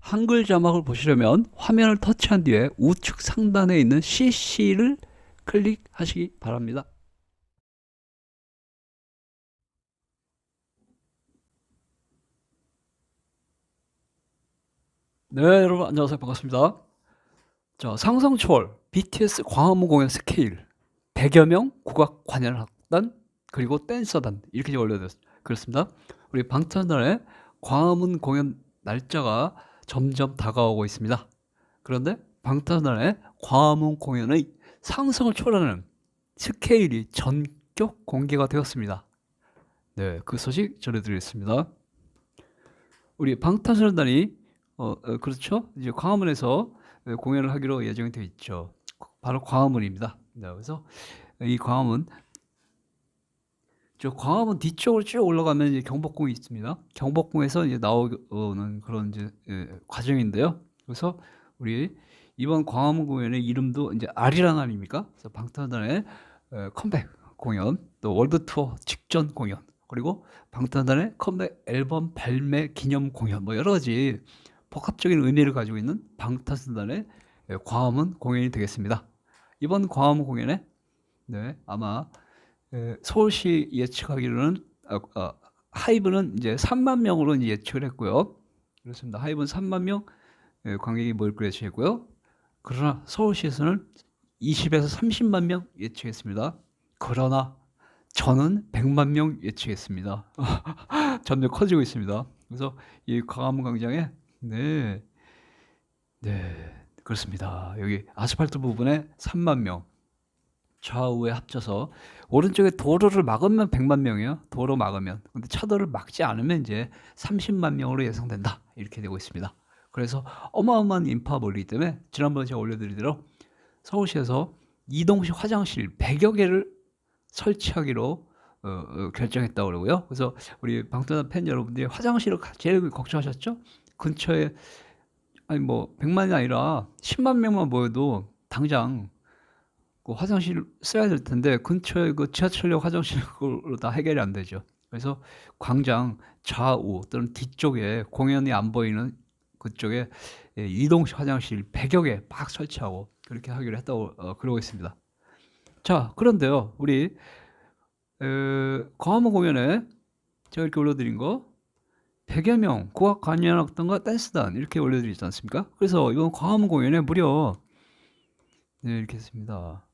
한글 자막을 보시려면 화면을 터치한 뒤에 우측 상단에 있는 CC를 클릭하시기 바랍니다. 네, 여러분 안녕하세요. 반갑습니다. 자, 상상초월, BTS 광화문 공연 스케일, 100여 명 국악 관현악단, 그리고 댄서단 이렇게 그렇습니다. 우리 방탄단의 광화문 공연 날짜가 점점 다가오고 있습니다. 그런데 방탄단의 광화문 공연의 상상을 초월하는 스케일이 전격 공개가 되었습니다. 네, 그 소식 전해드리겠습니다. 우리 방탄소년단이 그렇죠? 이제 광화문에서 공연을 하기로 예정이 되어 있죠. 바로 광화문입니다. 네, 그래서 이 광화문 저 광화문 뒤쪽으로 쭉 올라가면 이제 경복궁이 있습니다. 경복궁에서 이제 나오는 그런 이제 과정인데요. 그래서 우리 이번 광화문 공연의 이름도 이제 아리랑 아닙니까? 그래서 방탄소년단의 컴백 공연, 또 월드 투어 직전 공연, 그리고 방탄소년단의 컴백 앨범 발매 기념 공연, 뭐 여러 가지 복합적인 의미를 가지고 있는 방탄소년단의 광화문 공연이 되겠습니다. 이번 광화문 공연에 아마 서울시 예측하기로는 하이브는 이제 3만 명으로 이제 예측을 했고요. 그렇습니다. 하이브는 3만 명 관객이 모일 것으로 예측했고요. 그러나 서울시에서는 20에서 30만 명 예측했습니다. 그러나 저는 100만 명 예측했습니다. 점점 커지고 있습니다. 그래서 이 광화문 광장에 네, 그렇습니다. 여기 아스팔트 부분에 3만 명, 좌우에 합쳐서 오른쪽에 도로를 막으면 100만 명이에요. 도로 막으면. 근데 차도를 막지 않으면 이제 30만 명으로 예상된다. 이렇게 되고 있습니다. 그래서 어마어마한 인파 몰리기 때문에 지난번에 제가 올려드린 대로 서울시에서 이동식 화장실 100여 개를 설치하기로 결정했다고 그러고요. 그래서 우리 방탄소년단 팬 여러분들이 화장실을 제일 걱정하셨죠? 근처에 아니 뭐 100만이 아니라 10만 명만 모여도 당장 그 화장실 써야 될 텐데 근처에 그 지하철역 화장실로 다 해결이 안 되죠. 그래서 광장 좌우 또는 뒤쪽에 공연이 안 보이는 그쪽에 이동식 화장실 100여 개 막 설치하고 그렇게 하기로 했다고 그러고 있습니다. 자, 그런데요, 우리 광화문 공연에 제가 이렇게 올려드린 거 100여 명 국악 관현악단과 댄스단 이렇게 올려드리지 않습니까? 그래서 이번 광화문 공연에 무려 이렇게 했습니다.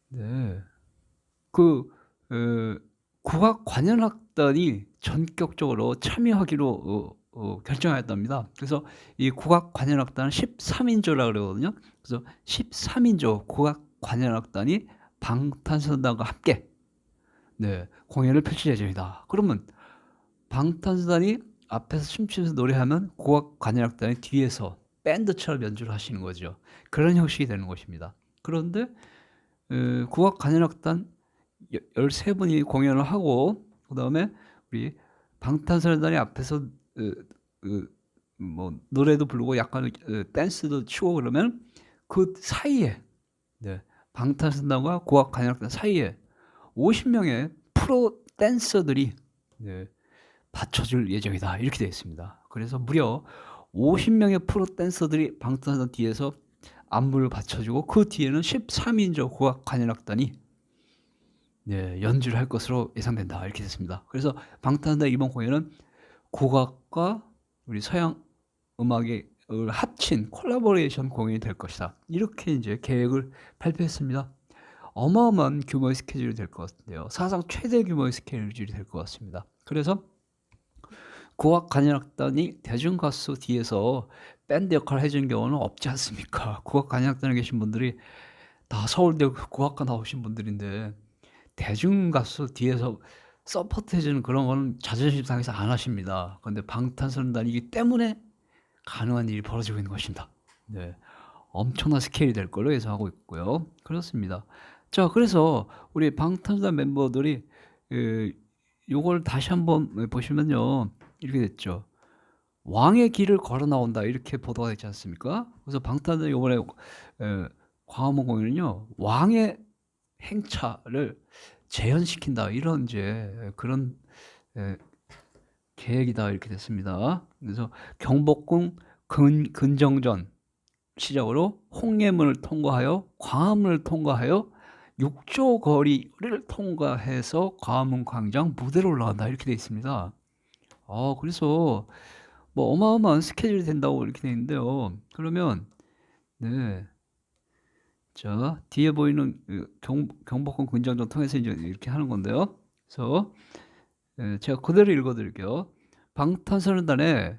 네. 그 국악 관현악단이 전격적으로 참여하기로 결정하였답니다. 그래서 이 국악 관현악단은 13인조라 그러거든요. 그래서 13인조 국악 관현악단이 방탄소년단과 함께 공연을 펼칠 예정이다. 그러면 방탄소년단이 앞에서 춤추면서 노래하면 국악 관현악단이 뒤에서 밴드처럼 연주를 하시는 거죠. 그런 형식이 되는 것입니다. 그런데 국악 관현악단 13분이 공연을 하고 그다음에 우리 방탄소년단이 앞에서 뭐 노래도 부르고 약간 댄스도 추고 그러면 그 사이에 방탄소년단과 국악 관현악단 사이에 50명의 프로 댄서들이 받쳐줄 예정이다 이렇게 되어 있습니다. 그래서 무려 50명의 프로 댄서들이 방탄소년단 뒤에서 안무를 받쳐주고 그 뒤에는 13인조 국악 관현악단이 연주를 할 것으로 예상된다 이렇게 됐습니다. 그래서 방탄소년단 이번 공연은 국악과 우리 서양 음악을 합친 콜라보레이션 공연이 될 것이다. 이렇게 이제 계획을 발표했습니다. 어마어마한 규모의 스케줄이 될 것 같은데요. 사상 최대 규모의 스케줄이 될 것 같습니다. 그래서 국악 관현악단이 대중가수 뒤에서 밴드 역할을 해주는 경우는 없지 않습니까? 국악 관현악단에 계신 분들이 다 서울대 국악과 나오신 분들인데 대중가수 뒤에서 서포트 해주는 그런 거는 자존심 상해서 안 하십니다. 그런데 방탄소년단이기 때문에 가능한 일이 벌어지고 있는 것입니다. 엄청난 스케일이 될 걸로 예상하고 있고요. 그렇습니다. 자, 그래서 우리 방탄소년단 멤버들이 요걸 다시 한번 보시면요. 이렇게 됐죠. 왕의 길을 걸어 나온다 이렇게 보도가 되지 않습니까? 그래서 방탄소년단 이번에 광화문 공연은요. 왕의 행차를 재현시킨다 이런 이제 그런 계획이다 이렇게 됐습니다. 그래서 경복궁 근정전 시작으로 홍해문을 통과하여 광화문을 통과하여 육조 거리를 통과해서 광화문 광장 무대로 올라간다 이렇게 돼 있습니다. 그래서 뭐 어마어마한 스케줄이 된다고 이렇게 돼 있는데요. 그러면 네, 자 뒤에 보이는 경복궁 근정전 통해서 이제 이렇게 하는 건데요. 그래서 제가 그대로 읽어드릴게요. 방탄소년단의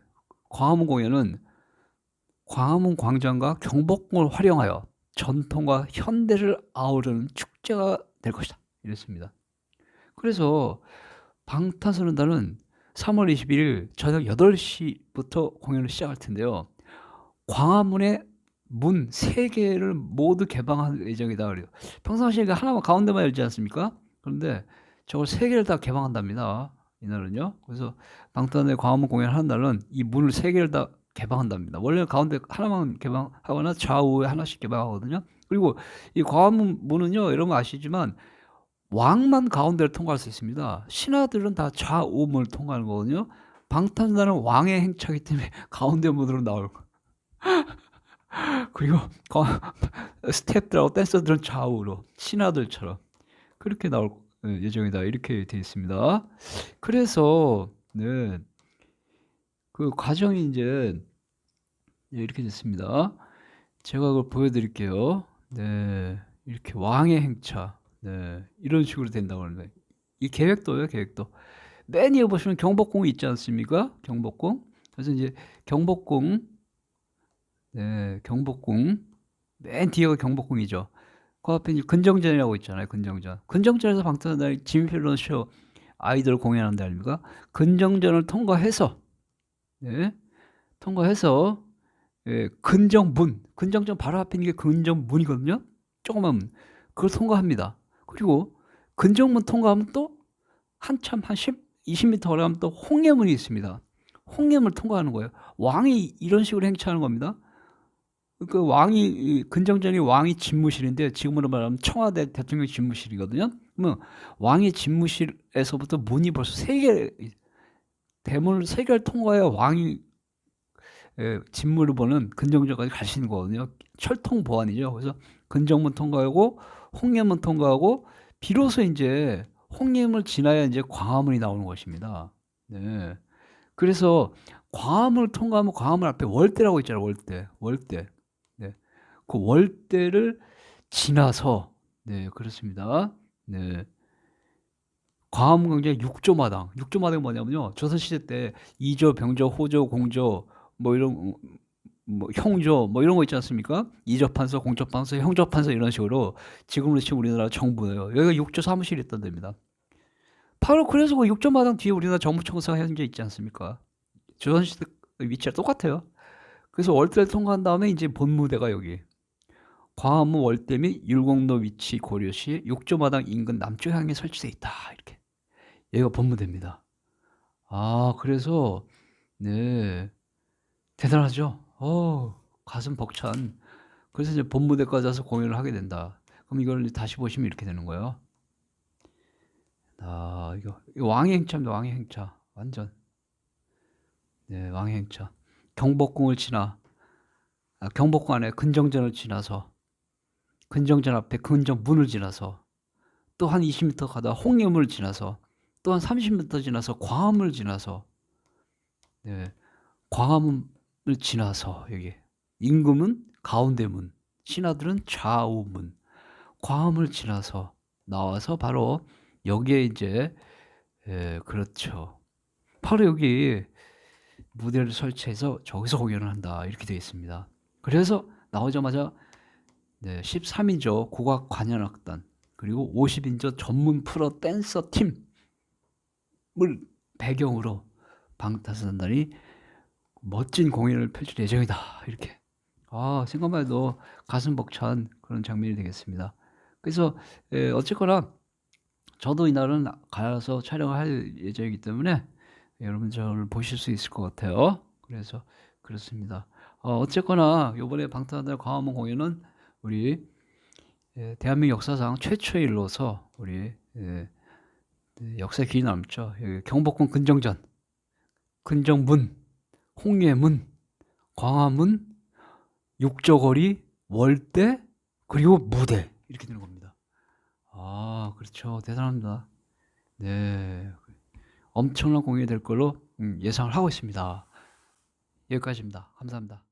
광화문 공연은 광화문 광장과 경복궁을 활용하여 전통과 현대를 아우르는 축제가 될 것이다. 이랬습니다. 그래서 방탄소년단은 3월 21일 저녁 8시부터 공연을 시작할 텐데요. 광화문의 문 3개를 모두 개방할 예정이다. 그래요. 평상시에 하나만 가운데만 열지 않습니까? 그런데 저걸 3개를 다 개방한답니다. 이날은요. 그래서 방탄의 광화문 공연하는 날은 이 문을 3개를 다 개방한답니다. 원래 가운데 하나만 개방하거나 좌우에 하나씩 개방하거든요. 그리고 이 광화문 문은요, 여러분 아시지만 왕만 가운데를 통과할 수 있습니다. 신하들은 다 좌우문을 통과하는 거거든요. 방탄소년단은 왕의 행차이기 때문에 가운데 문으로 나올 거. 그리고 스태프들하고 댄서들은 좌우로 신하들처럼 그렇게 나올 예정이다 이렇게 되어 있습니다. 그래서 네, 그 과정이 이제 이렇게 됐습니다. 제가 그걸 보여드릴게요. 네, 이렇게 왕의 행차, 네, 이런 식으로 된다고 하는데 이 계획도요, 계획도. 맨 위에 보시면 경복궁이 있지 않습니까? 경복궁. 그래서 이제 경복궁, 네, 경복궁 맨 뒤에가 경복궁이죠. 그 앞에 이제 근정전이라고 있잖아요. 근정전. 근정전에서 방탄소년단이 지미필런 쇼 아이돌 공연하는 데 아닙니까? 근정전을 통과해서 네, 통과해서 근정문, 근정전 바로 앞에 있는 게 근정문이거든요. 조그만 문. 그걸 통과합니다. 그리고 근정문 통과하면 또 한참 한 20m 올라가면 또 홍해문이 있습니다. 홍해문을 통과하는 거예요. 왕이 이런 식으로 행차하는 겁니다. 그 왕이 근정전이 왕이 집무실인데 지금으로 말하면 청와대 대통령 집무실이거든요. 그러면 왕의 집무실에서부터 문이 벌써 3개 대문을 3개를 통과해야 왕이 집무를 보는 근정전까지 갈 수 있는 거거든요. 철통 보안이죠. 그래서 근정문 통과하고 홍해문 통과하고 비로소 이제 홍해문을 지나야 이제 광화문이 나오는 것입니다. 네. 그래서 광화문을 통과하면 광화문 앞에 월대라고 있잖아요. 월대. 네. 그 월대를 지나서 네, 그렇습니다. 네. 광화문 광장 육조마당. 육조마당이 뭐냐면요. 조선시대 때 이조, 병조, 호조, 공조 뭐 이런 뭐 형조 뭐 이런 거 있지 않습니까? 이조판서, 공조판서, 형조판서 이런 식으로 지금으로 치면 우리나라 정부예요. 여기가 육조 사무실이 있던 데입니다. 바로 그래서 그 육조마당 뒤에 우리나라 정부청사가 현재 있지 않습니까? 조선시대 위치가 똑같아요. 그래서 월대를 통과한 다음에 이제 본무대가 여기 광화문 월대 및 율곡로 위치 고려시 육조마당 인근 남쪽 향에 설치되어 있다. 이렇게 여기가 본무대입니다. 그래서 네, 대단하죠. 가슴 벅찬. 그래서 이제 본무대까지 와서 공연을 하게 된다. 그럼 이걸 다시 보시면 이렇게 되는 거예요. 이거 왕의 행차입니다. 왕의 행차. 완전. 네, 왕의 행차. 경복궁을 지나, 경복궁 안에 근정전을 지나서, 근정전 앞에 근정문을 지나서, 또 한 20m 가다 홍해문을 지나서, 또 한 30m 지나서 광화문을 지나서, 네, 광화문을 지나서 여기 임금은 가운데문, 신하들은 좌우문, 광화문을 지나서 나와서 바로 여기에 이제 그렇죠. 바로 여기 무대를 설치해서 저기서 공연을 한다 이렇게 되어 있습니다. 그래서 나오자마자 13인조 국악 관현악단 그리고 50인조 전문 프로 댄서 팀을 배경으로 방탄소년단이 멋진 공연을 펼칠 예정이다 이렇게 생각만 해도 가슴 벅찬 그런 장면이 되겠습니다. 그래서 어쨌거나 저도 이날은 가서 촬영을 할 예정이기 때문에 여러분 저를 보실 수 있을 것 같아요. 그래서 그렇습니다. 어쨌거나 이번에 방탄소년단 광화문 공연은 우리 대한민국 역사상 최초의 일로서 우리 역사에 길이 남죠. 경복궁 근정전 근정문, 홍예문, 광화문, 육저거리, 월대, 그리고 무대 이렇게 되는 겁니다. 아, 그렇죠. 대단합니다. 네, 엄청난 공연이 될 걸로 예상을 하고 있습니다. 여기까지입니다. 감사합니다.